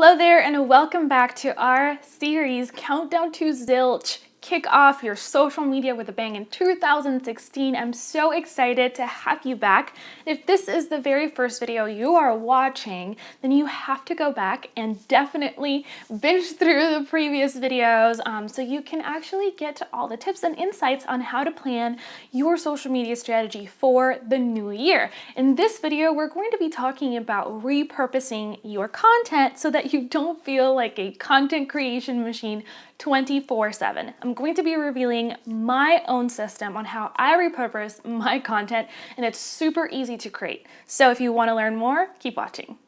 Hello there and welcome back to our series Countdown to Zilch. Kick off your social media with a bang in 2016. I'm so excited to have you back. If this is the very first video you are watching, then you have to go back and definitely binge through the previous videos so you can actually get to all the tips and insights on how to plan your social media strategy for the new year. In this video, we're going to be talking about repurposing your content so that you don't feel like a content creation machine 24/7. I'm going to be revealing my own system on how I repurpose my content, and it's super easy to create. So if you want to learn more, keep watching.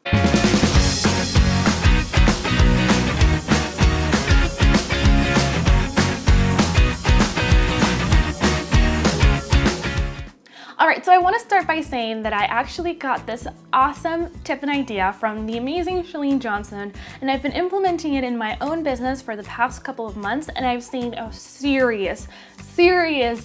All right, so I want to start by saying that I actually got this awesome tip and idea from the amazing Chalene Johnson, and I've been implementing it in my own business for the past couple of months, and I've seen a serious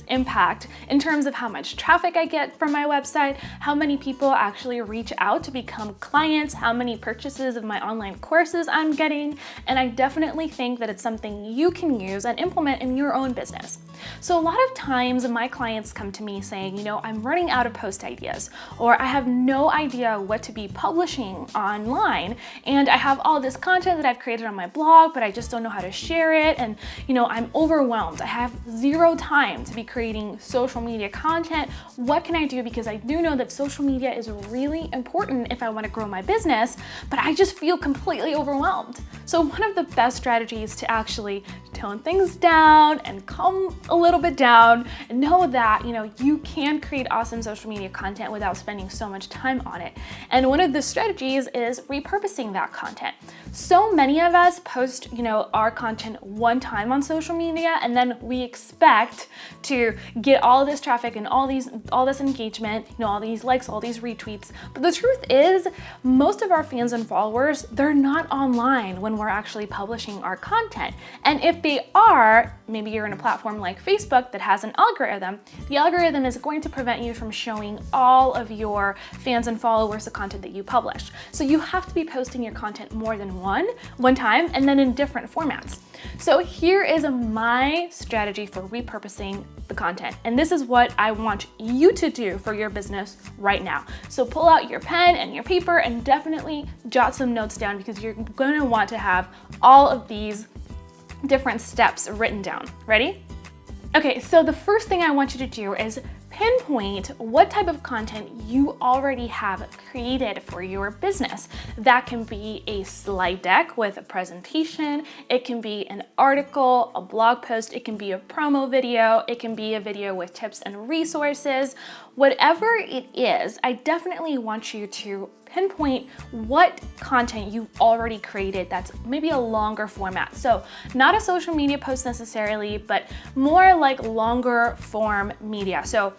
impact in terms of how much traffic I get from my website, how many people actually reach out to become clients, how many purchases of my online courses I'm getting, and I definitely think that it's something you can use and implement in your own business. So a lot of times my clients come to me saying, you know, I'm running out of post ideas, or I have no idea what to be publishing online, and I have all this content that I've created on my blog, but I just don't know how to share it, and you know, I'm overwhelmed. I have zero time to be creating social media content. What can I do? Because I do know that social media is really important if I want to grow my business, but I just feel completely overwhelmed. So one of the best strategies to actually tone things down and calm a little bit down and know that, you know, you can create awesome social media content without spending so much time on it. And one of the strategies is repurposing that content. So many of us post, you know, our content one time on social media, and then we expect to get all this traffic and all this engagement, you know, all these likes, all these retweets. But the truth is, most of our fans and followers, they're not online when we're actually publishing our content. And if they are, maybe you're in a platform like Facebook that has an algorithm, the algorithm is going to prevent you from showing all of your fans and followers the content that you publish. So you have to be posting your content more than one time, and then in different formats. So here is my strategy for repurposing the content. And this is what I want you to do for your business right now. So pull out your pen and your paper and definitely jot some notes down, because you're going to want to have all of these different steps written down. Ready? Okay, so the first thing I want you to do is pinpoint what type of content you already have created for your business. That can be a slide deck with a presentation, it can be an article, a blog post, it can be a promo video, it can be a video with tips and resources. Whatever it is, I definitely want you to pinpoint what content you've already created that's maybe a longer format. So not a social media post necessarily, but more like longer form media. So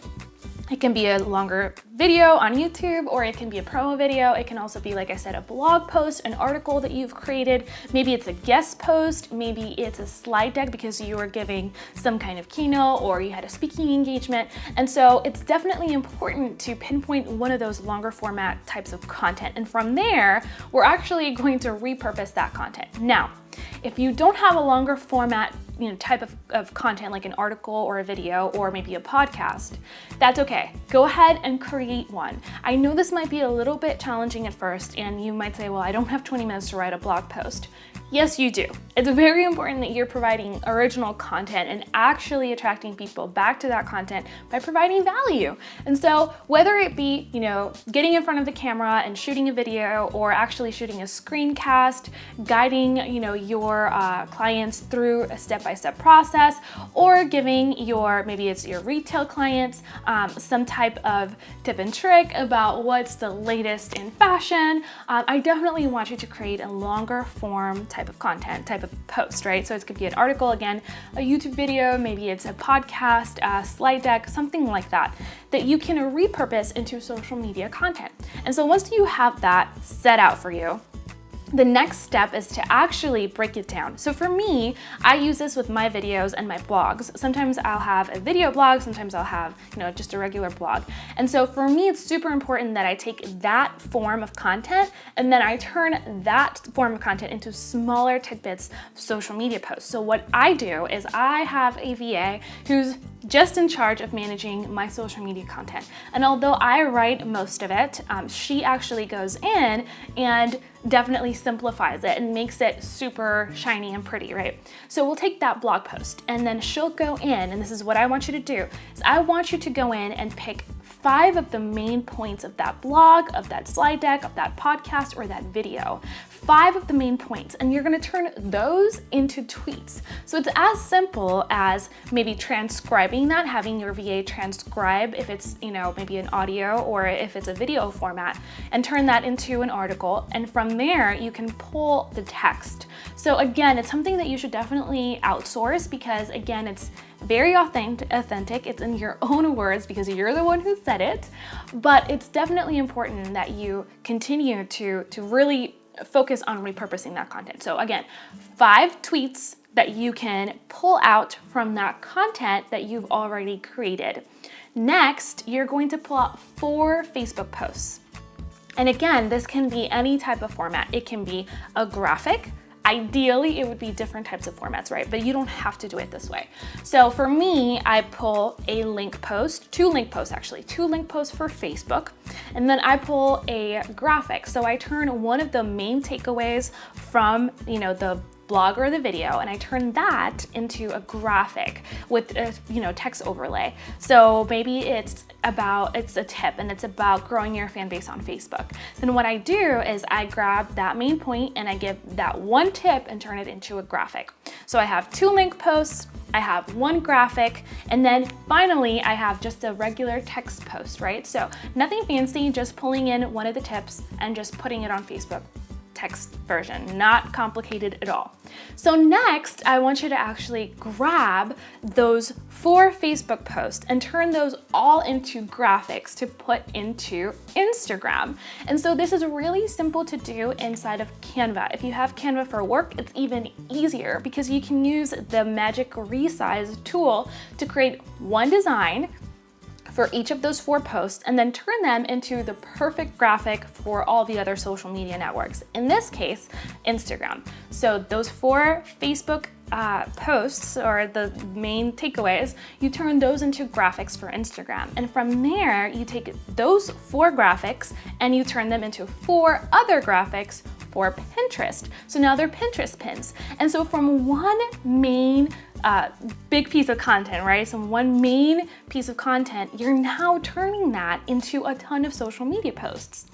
it can be a longer video on YouTube, or it can be a promo video. It can also be, like I said, a blog post, an article that you've created. Maybe it's a guest post, maybe it's a slide deck because you were giving some kind of keynote or you had a speaking engagement. And so it's definitely important to pinpoint one of those longer format types of content. And from there, we're actually going to repurpose that content. Now, if you don't have a longer format, you know, type of content like an article or a video or maybe a podcast, that's okay. Go ahead and create one. I know this might be a little bit challenging at first, and you might say, well, I don't have 20 minutes to write a blog post. Yes, you do. It's very important that you're providing original content and actually attracting people back to that content by providing value. And so whether it be, you know, getting in front of the camera and shooting a video, or actually shooting a screencast, guiding, you know, your clients through a step-by-step process, or giving maybe it's your retail clients some type of tip and trick about what's the latest in fashion, I definitely want you to create a longer form type of content, type of post, right? So it could be an article, again, a YouTube video, maybe it's a podcast, a slide deck, something like that you can repurpose into social media content. And so once you have that set out for you, the next step is to actually break it down. So for me, I use this with my videos and my blogs. Sometimes I'll have a video blog, sometimes I'll have, just a regular blog. And so for me, it's super important that I take that form of content and then I turn that form of content into smaller tidbits of social media posts. So what I do is I have a VA who's just in charge of managing my social media content. And although I write most of it, she actually goes in and definitely simplifies it and makes it super shiny and pretty, right? So we'll take that blog post and then she'll go in, and this is what I want you to do, is I want you to go in and pick 5 of the main points of that blog, of that slide deck, of that podcast, or that video. 5 of the main points, and you're gonna turn those into tweets. So it's as simple as maybe transcribing that, having your VA transcribe if it's, maybe an audio or if it's a video format, and turn that into an article. And from there, you can pull the text. So again, it's something that you should definitely outsource because again, it's very authentic. It's in your own words because you're the one who said it, but it's definitely important that you continue to really focus on repurposing that content. So again, 5 tweets that you can pull out from that content that you've already created. Next, you're going to pull out 4 Facebook posts. And again, this can be any type of format. It can be a graphic. Ideally, it would be different types of formats, right? But you don't have to do it this way. So for me, I pull a link post, 2 link posts actually, 2 link posts for Facebook, and then I pull a graphic. So I turn one of the main takeaways from, the blog or the video, and I turn that into a graphic with a text overlay. So maybe it's a tip and it's about growing your fan base on Facebook. Then what I do is I grab that main point and I give that one tip and turn it into a graphic. So I have 2 link posts, I have 1 graphic, and then finally I have just a regular text post, right? So nothing fancy, just pulling in one of the tips and just putting it on Facebook. Text version, not complicated at all. So next, I want you to actually grab those 4 Facebook posts and turn those all into graphics to put into Instagram. And so this is really simple to do inside of Canva. If you have Canva for work, it's even easier because you can use the magic resize tool to create one design for each of those 4 posts and then turn them into the perfect graphic for all the other social media networks. In this case, Instagram. So those 4 Facebook posts or the main takeaways, you turn those into graphics for Instagram. And from there, you take those 4 graphics and you turn them into 4 other graphics for Pinterest. So now they're Pinterest pins. And so from one main big piece of content, right? So one main piece of content, you're now turning that into a ton of social media posts.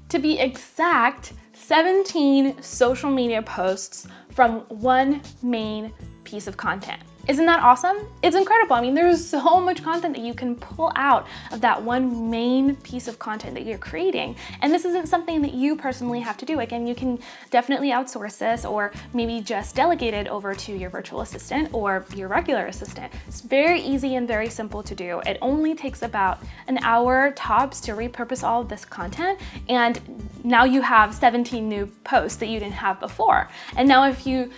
To be exact, 17 social media posts from one main piece of content. Isn't that awesome? It's incredible. I mean, there's so much content that you can pull out of that one main piece of content that you're creating. And this isn't something that you personally have to do. Again, you can definitely outsource this or maybe just delegate it over to your virtual assistant or your regular assistant. It's very easy and very simple to do. It only takes about an hour tops to repurpose all of this content. And now you have 17 new posts that you didn't have before. And now if you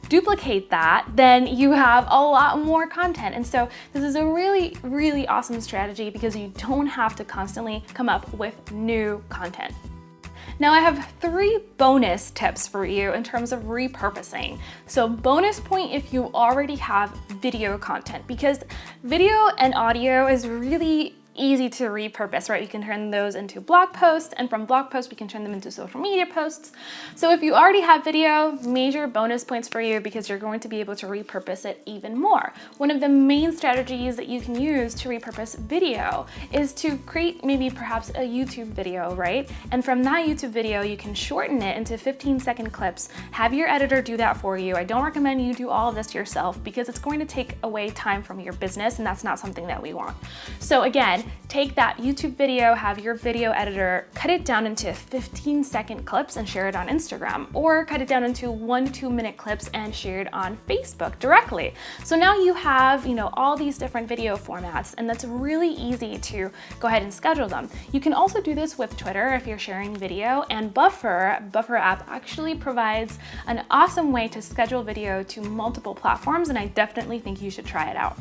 duplicate that, then you have a lot more content. And so this is a really, really awesome strategy because you don't have to constantly come up with new content. Now I have 3 bonus tips for you in terms of repurposing. So bonus point if you already have video content, because video and audio is really easy to repurpose, right? You can turn those into blog posts, and from blog posts, we can turn them into social media posts. So if you already have video, major bonus points for you because you're going to be able to repurpose it even more. One of the main strategies that you can use to repurpose video is to create maybe perhaps a YouTube video, right? And from that YouTube video, you can shorten it into 15-second clips. Have your editor do that for you. I don't recommend you do all of this yourself because it's going to take away time from your business, and that's not something that we want. So again, again, take that YouTube video, have your video editor cut it down into 15-second clips and share it on Instagram, or cut it down into 1-2 minute clips and share it on Facebook directly. So now you have, all these different video formats, and that's really easy to go ahead and schedule them. You can also do this with Twitter if you're sharing video, and Buffer app actually provides an awesome way to schedule video to multiple platforms, and I definitely think you should try it out.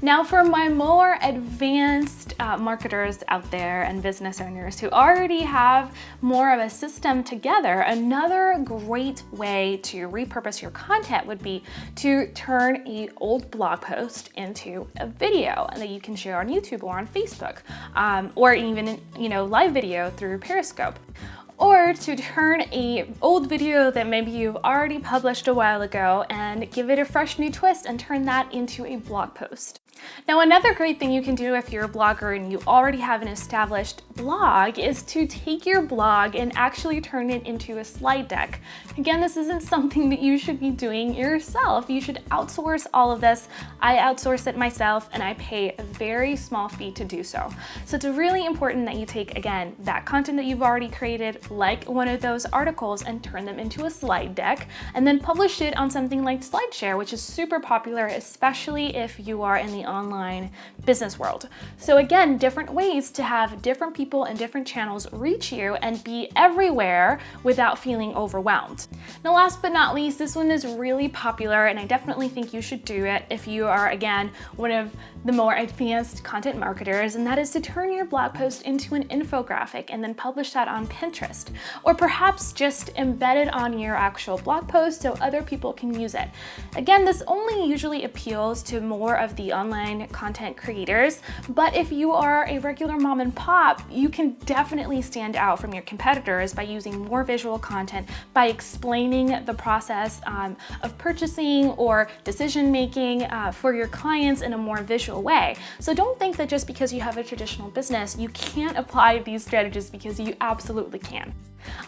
Now, for my more advanced marketers out there and business owners who already have more of a system together, another great way to repurpose your content would be to turn an old blog post into a video that you can share on YouTube or on Facebook, or even live video through Periscope. Or to turn an old video that maybe you've already published a while ago and give it a fresh new twist and turn that into a blog post. Now, another great thing you can do if you're a blogger and you already have an established blog is to take your blog and actually turn it into a slide deck. Again, this isn't something that you should be doing yourself. You should outsource all of this. I outsource it myself and I pay a very small fee to do so. So it's really important that you take, again, that content that you've already created, like one of those articles, and turn them into a slide deck, and then publish it on something like SlideShare, which is super popular, especially if you are in the online business world. So again, different ways to have different people and different channels reach you and be everywhere without feeling overwhelmed. Now, last but not least, this one is really popular, and I definitely think you should do it if you are, again, one of the more advanced content marketers, and that is to turn your blog post into an infographic and then publish that on Pinterest, or perhaps just embed it on your actual blog post so other people can use it. Again, this only usually appeals to more of the online content creators, but if you are a regular mom and pop, you can definitely stand out from your competitors by using more visual content, by explaining the process of purchasing or decision making for your clients in a more visual way. So don't think that just because you have a traditional business, you can't apply these strategies, because you absolutely can.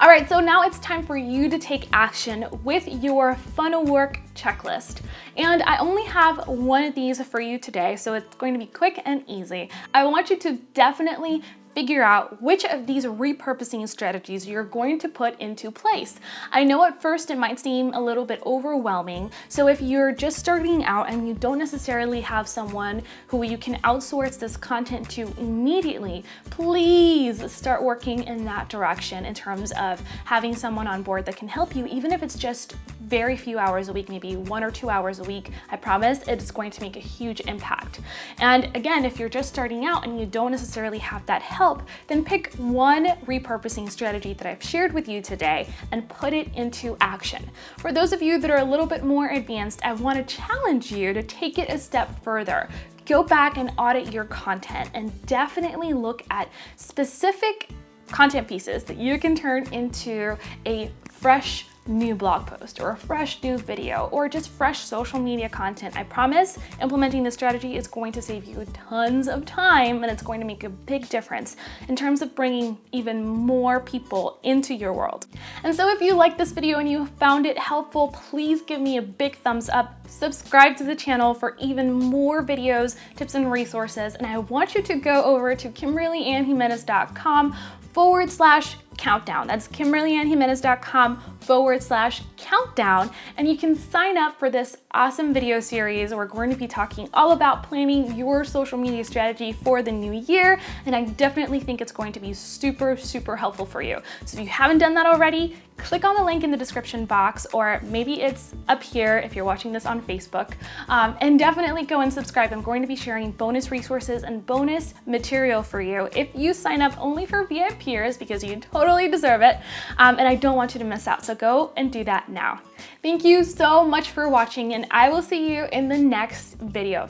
All right, so now it's time for you to take action with your funnel work checklist. And I only have one of these for you today, so it's going to be quick and easy. I want you to definitely figure out which of these repurposing strategies you're going to put into place. I know at first it might seem a little bit overwhelming, so if you're just starting out and you don't necessarily have someone who you can outsource this content to immediately, please start working in that direction in terms of having someone on board that can help you, even if it's just very few hours a week, maybe 1 or 2 hours a week. I promise it's going to make a huge impact. And again, if you're just starting out and you don't necessarily have that help, then pick one repurposing strategy that I've shared with you today and put it into action. For those of you that are a little bit more advanced, I want to challenge you to take it a step further. Go back and audit your content and definitely look at specific content pieces that you can turn into a fresh new blog post or a fresh new video or just fresh social media content. I promise implementing this strategy is going to save you tons of time, and it's going to make a big difference in terms of bringing even more people into your world. And so if you liked this video and you found it helpful, please give me a big thumbs up, subscribe to the channel for even more videos, tips, and resources. And I want you to go over to KimberlyAnnJimenez.com/countdown. That's KimberlyAnnJimenez.com/countdown. And you can sign up for this awesome video series. We're going to be talking all about planning your social media strategy for the new year. And I definitely think it's going to be super, super helpful for you. So if you haven't done that already, click on the link in the description box, or maybe it's up here if you're watching this on Facebook, and definitely go and subscribe. I'm going to be sharing bonus resources and bonus material for you if you sign up only for VIPers, because you totally deserve it, and I don't want you to miss out. So go and do that now. Thank you so much for watching, and I will see you in the next video.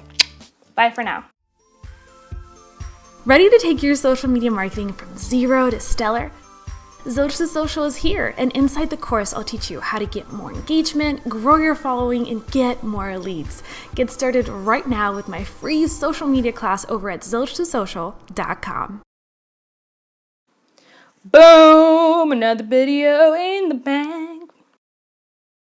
Bye for now. Ready to take your social media marketing from zero to stellar? Zilch to Social is here, and inside the course, I'll teach you how to get more engagement, grow your following, and get more leads. Get started right now with my free social media class over at zilchtosocial.com. Boom! Another video in the bank.